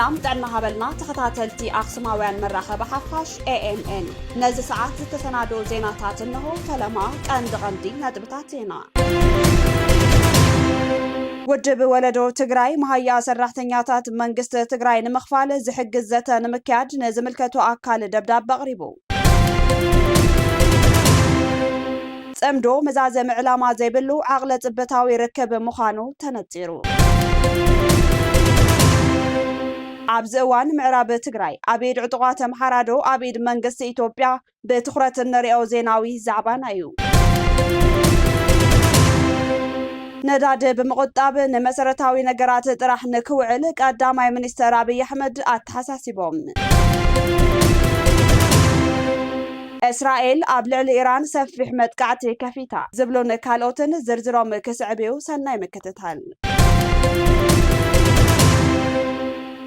ሰላም ጥዕና ሃበልና ተኸታተልቲ ኣኽሱማውያን መራኸቢ ሓፋሽ AMN ነዚ ሰዓት ዝተሰናዶ ዜናታት እንሆ ፈለማ ቀንዲ ነጥብታት ዜና ውድብ ወለዶ ትግራይ መሃያ ሰራሕተኛታት መንግስት ትግራይ ንምኽፋል ዝሕግዝ ዘተ ንምክያድ ንዝምልከቱ ኣካል ደብዳቤ ኣቕሪቡ ጽምዶ መዛዘም ዕላማ ዘይብሉ ዓቕለ ጽበታዊ ርክብ ምዃኑ ተነጺሩ ኣብዚ እዋን ምዕራብ ትግራይ ኣቤድ ዕጡቓት ኣምሓራዶ ኣቤድ መንግስቲ ኢትዮጵያ ብትኹረት እንሪኦ ዜናዊ ዛዕባና እዩ ነዳድ ብምቁጣብ ንመሰረታዊ ነገራት ጥራሕ ንክውዕል ቀዳማይ ሚኒስትር አብይ አሕመድ ኣተሓሳሲቦም እስራኤል ኣብ ልዕሊ ኢራን ሰፊሕ መጥቃዕቲ ከፊታ ዝብሉን ካልኦትን ዝርዝሮም ክስዕብዩ ሰናይ ምክትታል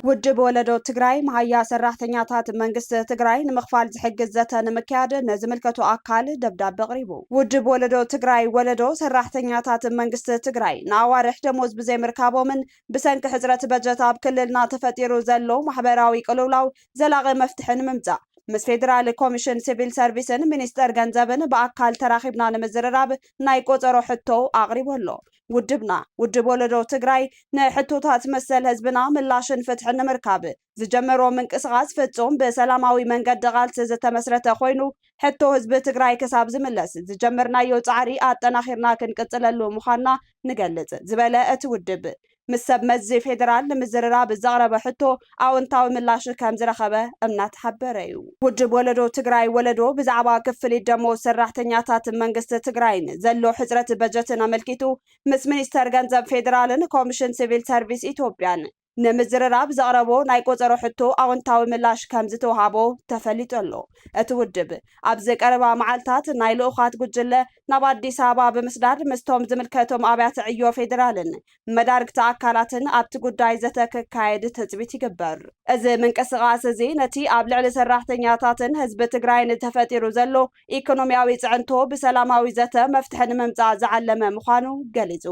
ውድብ ወለዶ ትግራይ መሃያ ሰራሕተኛታት መንግስት ትግራይ ንምኽፋል ዝሕግዝ ዘተ ንምክያድ ንዝምልከቱ ኣካል ደብዳቤ ኣቕሪቡ ውድብ ወለዶ ትግራይ ወለዶ ሰራሕተኛታት መንግስት ትግራይ ንኣዋርሕ ደሞዝ ብዘይምርካቦምን ብሰንኪ ሕፅረት በጀት ኣብ ክልልና ተፈጢሩ ዘሎ ማሕበራዊ ቅልውላው ዘላቒ መፍትሒ ንምምጻእ ምስ ፌደራል ኮሚሽን ሲቪል ሰርቪስን ሚኒስተር ገንዘብን በአካል ተራኺብና ንምዝርራብ ናይ ቆፀሮ ሕቶ ኣቕሪበሎ ውድብና ውድብ ወለዶ ትግራይ ንሕቶታት መሰል ህዝብና ምላሽን ፍትሕን ንምርካብ ዝጀመሮ ምንቅስቓስ ፍጹም ብሰላማዊ መንገዲ ቃልሲ ዝተመስረተ ኮይኑ ሕቶ ህዝቢ ትግራይ ክሳብ ዝምለስ ዝጀመርናዮ ጻዕሪ ኣጠናኺርና ክንቅጽለሉ ምዃንና ንገልጽ ዝበለ እቲ ውድብ ምስ ሰብ መዚ ፌደራል ንምዝርራብ ዘቕረበ ሕቶ ኣወንታዊ ምላሽ ከም ዝረኸበ እናተሓበረ እዩ ውድብ ወለዶ ትግራይ ወለዶ ብዛዕባ ክፍሊት ደሞዝ ሰራሕተኛታት መንግስቲ ትግራይን ዘሎ ሕፅረት በጀትን ኣመልኪቱ ምስ ሚኒስተር ገንዘብ ፌደራልን ኮሚሽን ሲቪል ሰርቪስ ኢትዮጵያን ንምዝርራብ ዘቕረቦ ናይ ቆፀሮ ሕቶ ኣወንታዊ ምላሽ ከም ዝተወሃቦ ተፈሊጡሎ እቲ ውድብ ኣብ ዝቀረባ መዓልታት ናይ ልኡኻት ጉጅለ ናብ ኣዲስ ኣበባ ብምስዳድ ምስቶም ዝምልከቶም ኣብያተ ዕዮ ፌደራልን መዳርግቲ ኣካላትን ኣብቲ ጉዳይ ዘተካየድ ትፅቢት ይግበር እዚ ምንቅስቓስ እዚ ነቲ ኣብ ልዕሊ ሰራሕተኛታትን ህዝቢ ትግራይን ተፈጢሩ ዘሎ ኢኮኖምያዊ ጽዕንቶ ብሰላማዊ ዘተ መፍትሒ ንምምጻእ ዝዓለመ ምዃኑ ገሊጹ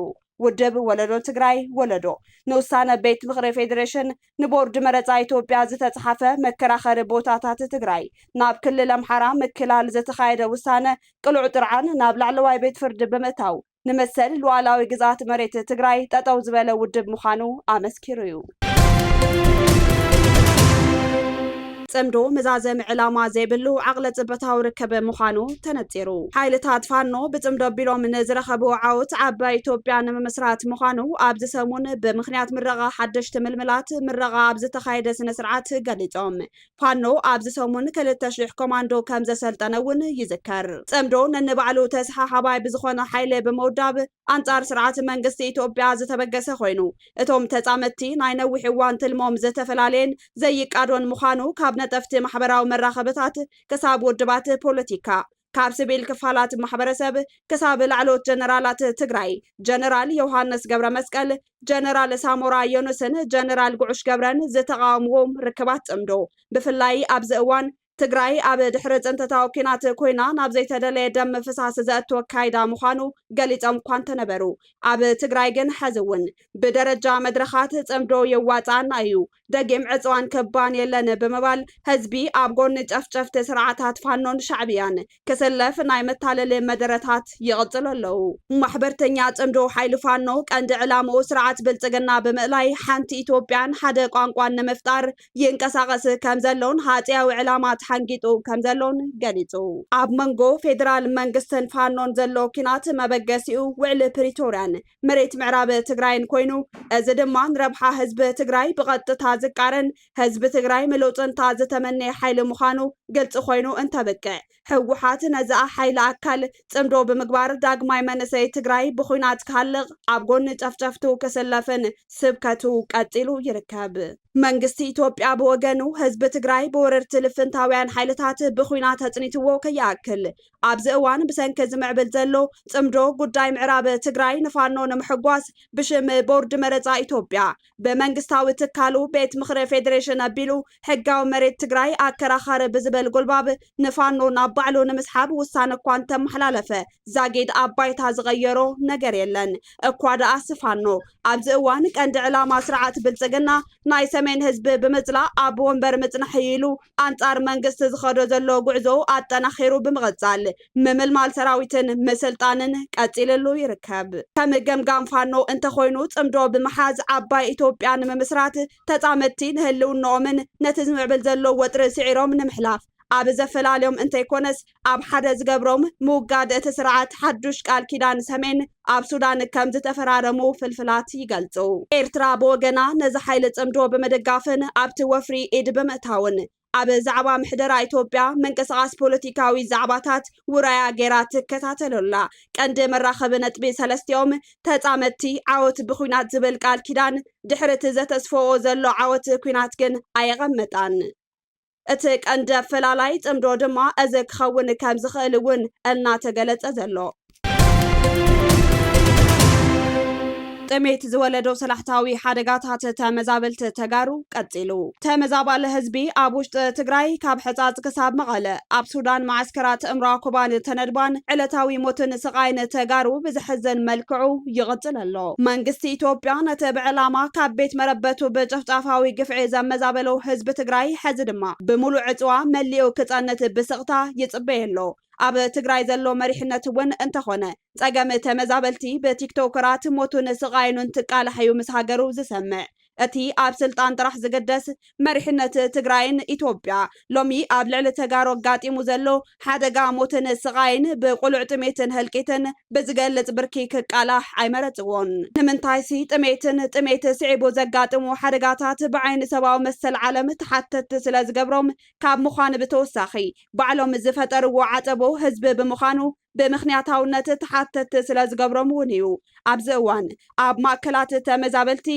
ውድብ ወለዶ ትግራይ ወለዶ ንውሳነ ቤት ምክሪ ፌደሬሽን ንቦርድ መረፃ ኢትዮጵያ ዝተጻሓፈ መከራኸሪ ቦታታት ትግራይ ናብ ክልል ኣምሓራ ምክላል ዝተኻየደ ውሳነ ቅልዑ ጥርዓን ናብ ላዕለዋይ ቤት ፍርዲ ብምእታው ንመሰል ሉዓላዊ ግዛት መሬት ትግራይ ጠጠው ዝበለ ውድብ ምዃኑ ኣመስኪሩ እዩ ጽምዶ መዛዘም ዕላማ ዘይብሉ ዓቕለ ጽበታዊ ርክብ ምዃኑ ተነጺሩ ሓይልታት ፋኖ ብጽምዶ ቢሎም ንዝረኸቡ ዓወት ዓባይ ኢትዮጵያ ንምምስራት ምዃኑ ኣብዚ ሰሙን ብምኽንያት ምረቓ ሓደሽቲ ምልምላት ምረቓ ኣብ ዝተኻየደ ስነ ስርዓት ገሊፆም ፋኖ ኣብዚ ሰሙን 2,000 ኮማንዶ ከም ዘሰልጠነ እውን ይዝከር ጽምዶ ነንባዕሉ ተሰሓሓባይ ብዝኾነ ሓይሊ ብምውዳብ ኣንጻር ስርዓት መንግስቲ ኢትዮጵያ ዝተበገሰ ኮይኑ እቶም ተጻመቲ ናይ ነዊሕ እዋን ትልሞም ዝተፈላለየን ዘይቃዶን ምዃኑ ካብ ነጠፍቲ ማሕበራዊ መራኸብታት ክሳብ ውድባት ፖለቲካ ካብ ሲቪል ክፋላት ማሕበረሰብ ክሳብ ላዕሎት ጀነራላት ትግራይ ጀነራል ዮሃንስ ገብረ መስቀል ጀነራል ሳሞራ ዮኑስን ጀነራል ጉዑሽ ገብረን ዝተቃወምዎም ርክባት ጽምዶ ብፍላይ ኣብዚ እዋን ትግራይ ኣብ ድሕሪ ጽንተታዊ ኩናት ኮይና ናብ ዘይተደለየ ደም ፍሳስ ዘእትወ ካይዳ ምዃኑ ገሊፆም እኳ እንተነበሩ ኣብ ትግራይ ግን ሕዚ እውን ብደረጃ መድረኻት ጽምዶ የዋጣና እዩ ደጊም ዕፅዋን ከባን የለን ብምባል ህዝቢ ኣብ ጎኒ ጨፍጨፍቲ ስርዓታት ፋኖን ሻዕብያን ክስለፍ ናይ መታለሊ መደረታት ይቕጽሉ ኣለዉ ማሕበርተኛ ጽምዶ ሓይሊ ፋኖ ቀንዲ ዕላምኡ ስርዓት ብልጽግና ብምእላይ ሓንቲ ኢትዮጵያን ሓደ ቋንቋን ንምፍጣር ይንቀሳቐስ ከም ዘሎን ሃጽያዊ ዕላማት ሓንጊጡ ከም ዘሎን ገሊጹ ኣብ መንጎ ፌደራል መንግስትን ፋኖን ዘሎ ኩናት መበገሲኡ ውዕሊ ፕሪቶርያን መሬት ምዕራብ ትግራይን ኮይኑ እዚ ድማ ንረብሓ ህዝቢ ትግራይ ብቐጥታ ዝቃረን ህዝቢ ትግራይ ምሉእ ጽንታ ዝተመነየ ሓይሊ ምዃኑ ግልጽ ኮይኑ እንተብቅዕ ሕወሓት ነዛ ሓይሊ ኣካል ጽምዶ ብምግባር ዳግማይ መንእሰይ ትግራይ ብኹናት ክሃልቕ ኣብ ጎኒ ጨፍጨፍቱ ክስለፍን ስብከቱ ቀፂሉ ይርከብ መንግስቲ ኢትዮጵያ ብወገኑ ህዝቢ ትግራይ ብወረርቲ ልፍንታዊ መንግስታውያን ሓይልታት ብኹናት ተጽኒትዎ ከይኣክል ኣብዚ እዋን ብሰንኪ ዝምዕብል ዘሎ ጽምዶ ጉዳይ ምዕራብ ትግራይ ንፋኖ ንምሕጓስ ብሽም ቦርድ መረፃ ኢትዮጵያ ብመንግስታዊ ትካሉ ቤት ምክሪ ፌደሬሽን ኣቢሉ ሕጋዊ መሬት ትግራይ ኣከራኻሪ ብዝበል ጎልባብ ንፋኖ ናብ ባዕሉ ንምስሓብ ውሳነ እኳ እንተመሓላለፈ ዛጊድ ኣባይታ ዝቀየሮ ነገር የለን እኳ ደኣ ስፋኖ ኣብዚ እዋን ቀንዲ ዕላማ ስርዓት ብልጽግና ናይ ሰሜን ህዝቢ ብምጽላእ ኣብ ወንበር ምጽናሕ ኢሉ ኣንጻር መንግስቲ ዝኸዶ ዘሎ ጉዕዞ ኣጠናኺሩ ብምቕጻል ምምልማል ሰራዊትን ምስልጣንን ቀፂልሉ ይርከብ ከም ገምጋም ፋኖ እንተኮይኑ ጽምዶ ብምሓዝ ዓባይ ኢትዮጵያ ንምስራት ተጻመቲ ንህልውናኦምን ነቲ ዝምዕብል ዘሎ ወጥሪ ስዒሮም ንምሕላፍ ኣብ ዘፈላልዮም እንተይኮነስ ኣብ ሓደ ዝገብሮም ምውጋድ እቲ ስርዓት ሓዱሽ ቃል ኪዳን ሰሜን ኣብ ሱዳን ከም ዝተፈራረሙ ፍልፍላት ይገልጹ ኤርትራ ብወገና ነዚ ሓይሊ ጽምዶ ብምድጋፍን ኣብቲ ወፍሪ ኢድ ብምእታውን ኣብ ዛዕባ ምሕደራ ኢትዮጵያ መንቀሳቐስ ፖለቲካዊ ዛዕባታት ውራያ ጌራ ትከታተለላ ቀንዲ መራኸቢ ነጥቢ ሰለስቲኦም ተጻመቲ ዓወት ብኹናት ዝብል ቃል ኪዳን ድሕሪ እቲ ዘተስፍኦ ዘሎ ዓወት ኩናት ግን ኣየቐመጣን እቲ ቀንዲ ኣፈላላይ ጽምዶ ድማ እዚ ክኸውን ከም ዝኽእል እውን እናተገለጸ ዘሎ ጥሜት ዝወለዶ ሰላሕታዊ ሓደጋታት ተመዛበልቲ ተጋሩ ቀፂሉ ተመዛባለ ህዝቢ ኣብ ውሽጢ ትግራይ ካብ ሕጻጽ ክሳብ መቐለ ኣብ ሱዳን ማዕስከራት እምራኮባን ተነድባን ዕለታዊ ሞትን ስቃይን ተጋሩ ብዝሕዝን መልክዑ ይቕጽል ኣሎ መንግስቲ ኢትዮጵያ ነቲ ብዕላማ ካብ ቤት መረበቱ ብጭፍጫፋዊ ግፍዒ ዘመዛበለው ህዝቢ ትግራይ ሕዚ ድማ ብምሉእ ዕፅዋ መሊኡ ክጸንት ብስቕታ ይጽበየሎ ኣብ ትግራይ ዘሎ መሪሕነት እውን እንተኾነ ጸገም ተመዛበልቲ በቲክቶከራት ሞቱን ስቃይኑን ትቃላሕዩ ምስ ሃገሩ ዝሰምዕ እቲ ኣብ ስልጣን ጥራሕ ዝገደስ መሪሕነት ትግራይን ኢትዮጵያ ሎሚ ኣብ ልዕሊ ተጋሩ ኣጋጢሙ ዘሎ ሓደጋ ሞትን ስቃይን ብቁሉዕ ጥሜትን ህልቂትን ብዝገልጽ ብርኪ ክቃላሕ ኣይመረጽዎን ንምንታይ ሲ ጥሜት ስዒቡ ዘጋጥሙ ሓደጋታት ብዓይኒ ሰብኣዊ መሰል ዓለም ተሓተት ስለ ዝገብሮም ካብ ምዃኑ ብተወሳኺ ባዕሎም ዝፈጠርዎ ዓፀቦ ህዝቢ ብምዃኑ ብምኽንያታውነት ተሓተት ስለ ዝገብሮም እውን እዩ ኣብዚ እዋን ኣብ ማእከላት ተመዛበልቲ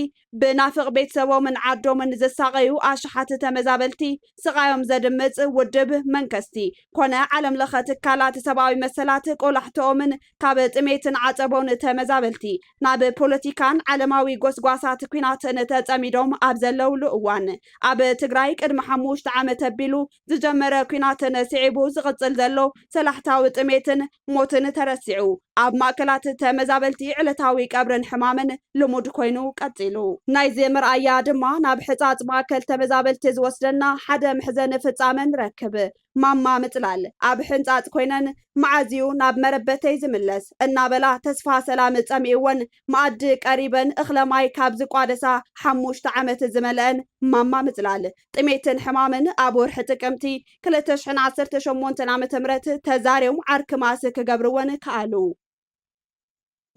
ብናፍቕ ቤተሰቦምን ዓዶምን ዘሳቀዩ ኣሽሓት ተመዛበልቲ ስቃዮም ዘድምጽ ውድብ መንግስቲ ኮነ ዓለም ለኸ ትካላት ሰብኣዊ መሰላት ቆላሕቶምን ካብ ጥሜትን ዓፀቦን ተመዛበልቲ ናብ ፖለቲካን ዓለማዊ ጎስጓሳት ኩናትን ተጸሚዶም ኣብ ዘለውሉ እዋን ኣብ ትግራይ ቅድሚ 5 ዓመት ኣቢሉ ዝጀመረ ኩናትን ስዒቡ ዝቕጽል ዘሎ ሰላሕታዊ ጥሜትን ሞትን ተረሲዑ ኣብ ማእከላት ተመዛበልቲ ዕለታዊ ቀብርን ሕማምን ልሙድ ኮይኑ ቀፂሉ ናይዚ ምርኣያ ድማ ናብ ሕጻጽ ማእከል ተመዛበልቲ ዝወስደና ሓደ ምሕዘን ፍጻመ ንረክብ ማማ ምጽላል ኣብ ሕንጻጽ ኮይነን መዓዝዩ ናብ መረበተይ ዝምለስ እናበላ ተስፋ ሰላም ጸሚእወን ማዕዲ ቀሪበን እኽለማይ ካብ ዝቋደሳ 5 ዓመት ዝመልአን ማማ ምጽላል ጥሜትን ሕማምን ኣብ ወርሒ ጥቅምቲ 2018 ዓ.ም ተዛሪዮም ዓርኪ ማስ ክገብርወን ከኣሉ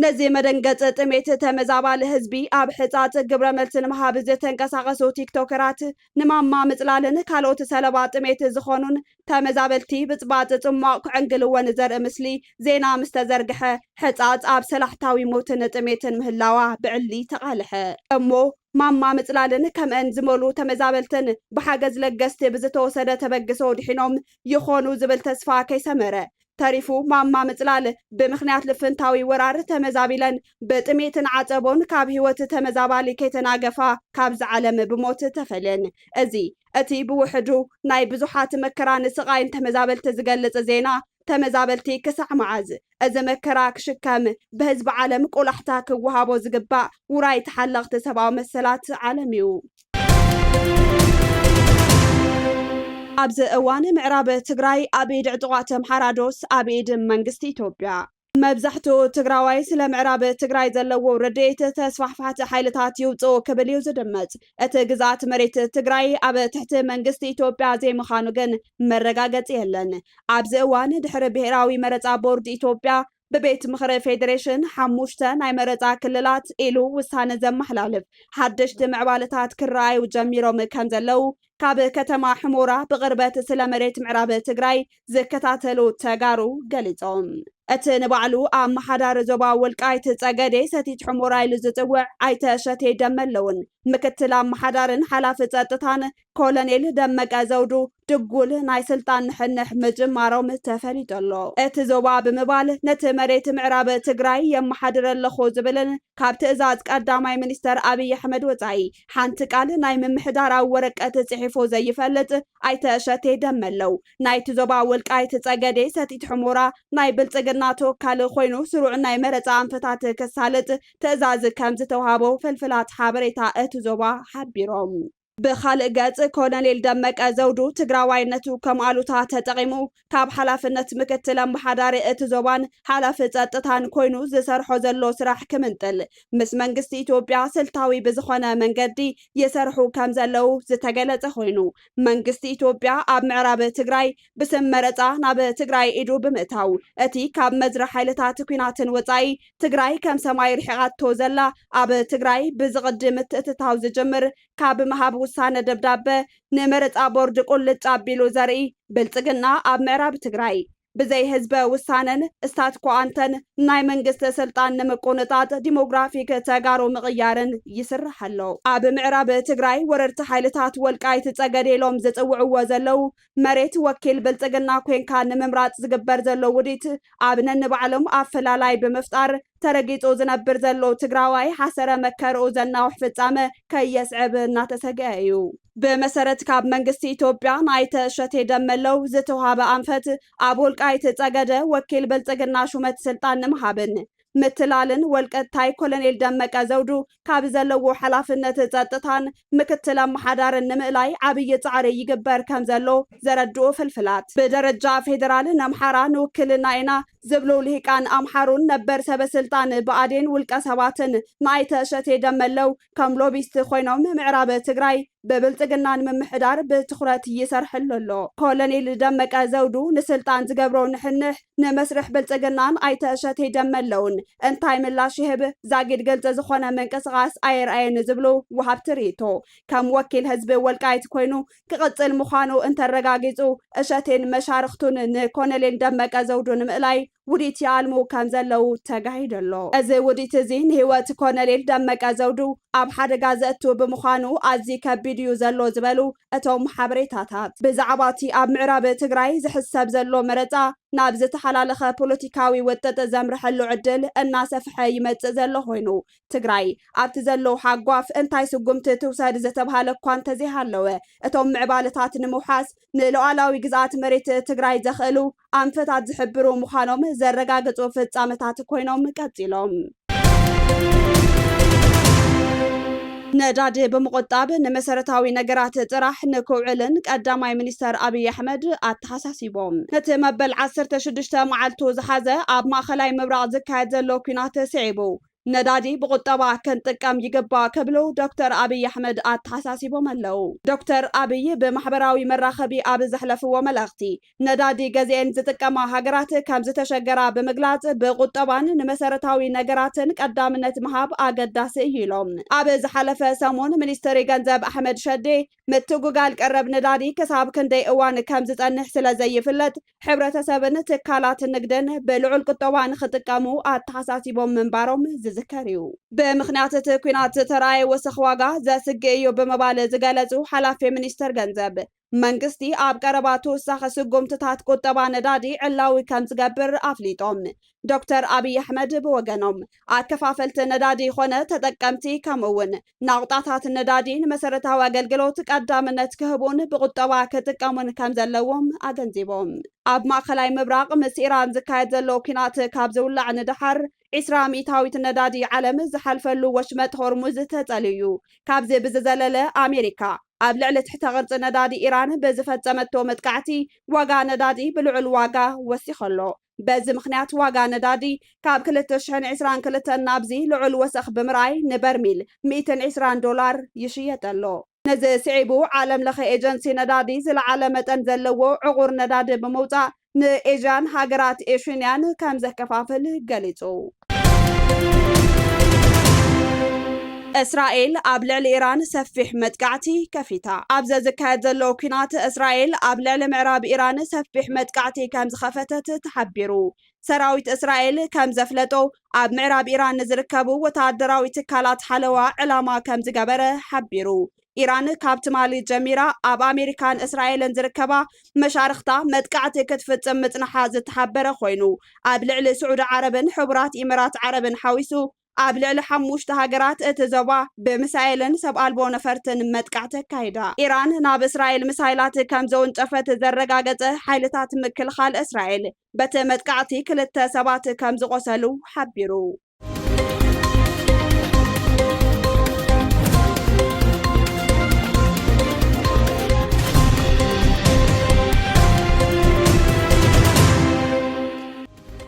ነዚ መደንገጽ ጥሜት ተመዛባለ ህዝቢ ኣብ ሕጻጽ ግብረ መልሲ ንምሃብ ዝተንቀሳቐሱ ቲክቶከራት ንማማ ምጽላልን ካልኦት ሰለባ ጥሜት ዝኾኑን ተመዛበልቲ ብጽባጽ ጽማቕ ክዕንግልወን ዘርኢ ምስሊ ዜና ምስ ተዘርግሐ ሕጻጽ ኣብ ሰላሕታዊ ሞትን ጥሜትን ምህላዋ ብዕሊ ተቓልሐ እሞ ማማ ምጽላልን ከምአን ዝመሉ ተመዛበልትን ብሓገዝ ለገስቲ ብዝተወሰደ ተበግሶ ድሒኖም ይኾኑ ዝብል ተስፋ ከይሰመረ ተሪፉ ማማ ምጽላል ብምኽንያት ልፍንታዊ ወራር ተመዛቢለን በጥሜትን ዓጸቦን ካብ ህይወት ተመዛባሊ ከይተናገፋ ካብ ዝዓለም ብሞት ተፈለን እዚ እቲ ብውሕዱ ናይ ብዙሓት መከራን ስቃይን ተመዛበልቲ ዝገልጽ ዜና ተመዛበልቲ ክሳዕ መዓዝ እዚ መከራ ክሽከም ብህዝቢ ዓለም ቆላሕታ ክወሃቦ ዝግባእ ውራይ ተሓለቕቲ ሰብኣዊ መሰላት ዓለም እዩ ኣብዚ እዋን ምዕራብ ትግራይ ኣብ ኢድ ዕጡቓት ኣምሓራዶስ ኣብ ኢድ መንግስቲ ኢትዮጵያ መብዛሕትኡ ትግራዋይ ስለ ምዕራብ ትግራይ ዘለዎ ረድኤት ተስፋሕፋሕቲ ሓይልታት ይውፅኡ ክብል እዩ ዝድመጽ እቲ ግዝኣት መሬት ትግራይ ኣብ ትሕቲ መንግስቲ ኢትዮጵያ ዘይምዃኑ ግን መረጋገፂ የለን ኣብዚ እዋን ድሕሪ ብሄራዊ መረፃ ቦርድ ኢትዮጵያ በቤት ምክሪ ፌደሬሽን 5 ናይ መረፃ ክልላት ኢሉ ውሳነ ዘመሓላልፍ ሓደሽቲ ምዕባለታት ክረኣዩ ጀሚሮም ከም ዘለው ካብ ከተማ ሕሞራ ብቅርበት ስለ መሬት ምዕራብ ትግራይ ዝከታተሉ ተጋሩ ገሊጾም እቲ ንባዕሉ ኣመሓዳሪ ዞባ ወልቃይት ጸገዴ ሰቲት ሕሞራ ኢሉ ዝጽውዕ ኣይተ ሸቴ ደመለውን ምክትል ኣመሓዳርን ሓላፊ ጸጥታን ኮሎኔል ደመቀ ዘውዱ ድጉል ናይ ስልጣን ንሕንሕ ምጅማሮም ተፈሊጡ ኣሎ። እቲ ዞባ ብምባል ነቲ መሬት ምዕራብ ትግራይ የመሓድር ኣለኹ ዝብልን ካብ ትእዛዝ ቀዳማይ ሚኒስተር ኣብይ ኣሕመድ ወጻኢ ሓንቲ ቃል ናይ ምምሕዳር ኣብ ወረቀት ጽሒፉ ዘይፈልጥ ኣይተ ሸቴ ደመለው ናይቲ ዞባ ወልቃይት ጸገዴ ሰቲት ሕሞራ ናይ ብልጽግና ተወካሊ ኮይኑ ስሩዕ ናይ መረፃ ኣንፈታት ከሳልጥ ትእዛዝ ከም ዝተውሃቦ ፍልፍላት ሓበሬታ እቲ ዞባ ሓቢሮም። ብኻልእ ገጽ ኮሎኔል ደመቀ ዘውዱ ትግራዋይነቱ ከም ኣሉታ ተጠቒሙ ካብ ሓላፍነት ምክትል ኣመሓዳሪ እቲ ዞባን ሓላፊ ጸጥታን ኮይኑ ዝሰርሖ ዘሎ ስራሕ ክምንጥል ምስ መንግስቲ ኢትዮጵያ ስልታዊ ብዝኾነ መንገዲ ይሰርሑ ከም ዘለው ዝተገለጸ ኮይኑ መንግስቲ ኢትዮጵያ ኣብ ምዕራብ ትግራይ ብስም መረፃ ናብ ትግራይ ኢዱ ብምእታው እቲ ካብ መዝረሕ ሓይልታት ኩናትን ወጻኢ ትግራይ ከም ሰማይ ርሒቓቶ ዘላ ኣብ ትግራይ ብዝቕድም ምትእትታው ዝጅምር ካብ መሃብ ውሳነ ደብዳቤ ንመረፃ ቦርድ ቁልጭ ኣቢሉ ዘርኢ ብልጽግና ኣብ ምዕራብ ትግራይ ብዘይ ህዝበ ውሳነን እስታት ኳንተን ናይ መንግስት ስልጣን ንምቁንጣጥ ዲሞግራፊክ ተጋሩ ምቕያርን ይስራሕ ኣሎ። ኣብ ምዕራብ ትግራይ ወረርቲ ሓይልታት ወልቃይት ጸገዴ ኢሎም ዝጽውዕዎ ዘለው መሬት ወኪል ብልጽግና ኮንካ ንምምራጥ ዝግበር ዘሎ ውዲት ኣብ ነንባዕሎም ኣፈላላይ ብምፍጣር ተረጊጹ ዝነብር ዘሎ ትግራዋይ ሓሰረ መከርኡ ዘናውሕ ፍጻመ ከየስዕብ እናተሰግአ እዩ። በመሰረት ካብ መንግስቲ ኢትዮጵያ ናይተ ሸቴ ደመለው ዝተውሃበ ኣንፈት ኣብ ወልቃይት ጸገደ ወኪል ብልጽግና ሹመት ስልጣን ንምሃብን ምትላልን ወልቀታይ ኮሎኔል ደመቀ ዘውዱ ካብ ዘለዎ ሓላፍነት ጸጥታን ምክትል ኣመሓዳርን ንምእላይ ዓብይ ጻዕሪ ይግበር ከም ዘሎ ዘረድኡ ፍልፍላት ብደረጃ ፌደራል ኣምሓራ ንውክልና ኢና ዝብሉ ልሂቃን ኣምሓሩን ነበር ሰበስልጣን ብኣዴን ውልቀ ሰባትን ናይተ ሸቴ ደመለው ከም ሎቢስት ኮይኖም ምዕራብ ትግራይ በብልጽግናን ምምሕዳር ብትኹረት ይሰርሕሉ ኣሎ። ኮሎኔል ደመቀ ዘውዱ ንስልጣን ዝገብሮ ንሕንሕ ንመስርሕ ብልጽግናን ኣይተ ሸቴ ደመለውን እንታይ ምላሽ ይህብ ዛጊድ ገልጽ ዝኾነ ምንቅስቓስ ኣይርኣየን ዝብሉ ወሃብቲ ርእቶ ከም ወኪል ህዝቢ ወልቃይት ኮይኑ ክቕጽል ምዃኑ እንተረጋጊጹ እሸቴን መሻርክቱን ንኮሎኔል ደመቀ ዘውዱ ንምእላይ ውዲት ይኣልሙ ከም ዘለው ተጋሂዱ ኣሎ። እዚ ውዲት እዚ ንህይወት ኮሎኔል ደመቀ ዘውዱ ኣብ ሓደጋ ዘእቱ ብምዃኑ ኣዝዩ ከቢድ እዩ ዘሎ ዝበሉ እቶም ሓበሬታታት ብዛዕባ እቲ ኣብ ምዕራብ ትግራይ ዝሕሰብ ዘሎ መረፃ ናብ ዝተሓላለኸ ፖለቲካዊ ወጠጥ ዘምርሐሉ ዕድል እናሰፍሐ ይመጽእ ዘሎ ኮይኑ ትግራይ ኣብቲ ዘሎ ሓጓፍ እንታይ ስጉምቲ ትውሰድ ዝተባሃለ እኳ እንተዘይሃለወ እቶም ምዕባለታት ንምውሓስ ንሉዓላዊ ግዝኣት መሬት ትግራይ ዘኽእሉ ኣንፈታት ዝሕብሩ ምዃኖም ዘረጋግጹ ፍጻመታት ኮይኖም ቀጺሎም ነዳዲ ብምቁጣብ ንመሰረታዊ ነገራት ጥራሕ ንክውዕልን ቀዳማይ ሚኒስተር ኣብይ ኣሕመድ ኣተሓሳሲቦም ነቲ መበል 16 መዓልቱ ዝሓዘ ኣብ ማእኸላይ ምብራቕ ዝካየድ ዘሎ ኩናት ስዒቡ ነዳዲ ብቁጠባ ክንጥቀም ይግባእ ክብሉ ዶክተር ኣብይ ኣሕመድ ኣተሓሳሲቦም ኣለው። ዶክተር ኣብይ ብማሕበራዊ መራኸቢ ኣብ ዘሕለፍዎ መልእኽቲ ነዳዲ ገዚአን ዝጥቀማ ሃገራት ከም ዝተሸገራ ብምግላጽ ብቁጠባን ንመሰረታዊ ነገራትን ቀዳምነት ምሃብ ኣገዳሲ እዩ ኢሎም ኣብ ዝሓለፈ ሰሙን ሚኒስትሪ ገንዘብ ኣሕመድ ሸዴ ምትጉጋል ቀረብ ነዳዲ ክሳብ ክንደይ እዋን ከም ዝጸንሕ ስለ ዘይፍለጥ ሕብረተሰብን ትካላት ንግድን ብልዑል ቁጠባ ንኽጥቀሙ ኣተሓሳሲቦም ምንባሮም ዝዝከር እዩ። ብምኽንያት እቲ ኩናት ተራእየ ወሰኽ ዋጋ ዘስግእ እዩ ብምባል ዝገለጹ ሓላፊ ሚኒስተር ገንዘብ መንግስቲ ኣብ ቀረባ ተወሳኺ ስጉምትታት ቁጠባ ነዳዲ ዕላዊ ከም ዝገብር ኣፍሊጦም ዶክተር ኣብይ ኣሕመድ ብወገኖም ኣከፋፈልቲ ነዳዲ ኮነ ተጠቀምቲ ከምኡውን ናቁጣታት ነዳዲ ንመሰረታዊ ኣገልግሎት ቀዳምነት ክህቡን ብቁጠባ ክጥቀሙን ከም ዘለዎም ኣገንዚቦም ኣብ ማእኸላይ ምብራቕ ምስ ኢራን ዝካየድ ዘሎ ኩናት ካብ ዝውላዕ ንድሓር 20 ሚእታዊት ነዳዲ ዓለም ዝሓልፈሉ ወሽመጥ ሆርሙዝ ተጸልዩ ካብዚ ብዝዘለለ ኣሜሪካ ኣብ ልዕሊ ትሕተ ቅርፂ ነዳዲ ኢራን ብዝፈጸመቶ መጥቃዕቲ ዋጋ ነዳዲ ብልዑል ዋጋ ወሲኸሎ በዚ ምኽንያት ዋጋ ነዳዲ ካብ 2022 ናብዚ ልዑል ወሰኽ ብምርኣይ ንበርሚል $120 ይሽየጥ ኣሎ ነዚ ስዒቡ ዓለም ለኸ ኤጀንሲ ነዳዲ ዝለዓለ መጠን ዘለዎ ዕቑር ነዳዲ ብምውፃእ ንኤዥያን ሃገራት ኤሽንያን ከም ዘከፋፍል ገሊጹ እስራኤል ኣብ ልዕሊ ኢራን ሰፊሕ መጥቃዕቲ ከፊታ ኣብዘ ዝካየድ ዘሎ ኩናት እስራኤል ኣብ ልዕሊ ምዕራብ ኢራን ሰፊሕ መጥቃዕቲ ከም ዝኸፈተት ተሓቢሩ ሰራዊት እስራኤል ከም ዘፍለጦ ኣብ ምዕራብ ኢራን ዝርከቡ ወታደራዊ ትካላት ሓለዋ ዕላማ ከም ዝገበረ ሓቢሩ ኢራን ካብ ትማሊ ጀሚራ ኣብ ኣሜሪካን እስራኤልን ዝርከባ መሻርክታ መጥቃዕቲ ክትፍጽም ምጽናሓ ዝተሓበረ ኮይኑ ኣብ ልዕሊ ስዑድ ዓረብን ሕቡራት ኢሚራት ዓረብን ሓዊሱ ኣብ ልዕሊ 5 ሃገራት እቲ ዞባ ብሚሳኤልን ሰብ ኣልቦ ነፈርትን መጥቃዕቲ ኣካይዳ ኢራን ናብ እስራኤል ሚሳይላት ከም ዘወንጨፈት ዘረጋገፀ ሓይልታት ምክልኻል እስራኤል በቲ መጥቃዕቲ 2 ሰባት ከም ዝቆሰሉ ሓቢሩ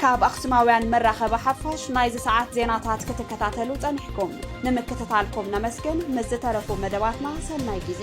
ካብ ኣክሱማውያን መራኸቢ ሓፋሽ ናይዚ ሰዓት ዜናታት ክትከታተሉ ጸኒሕኩም ንምክትታልኩም ነመስግን ምስ ዝተረፉ መደባትና ሰናይ ግዜ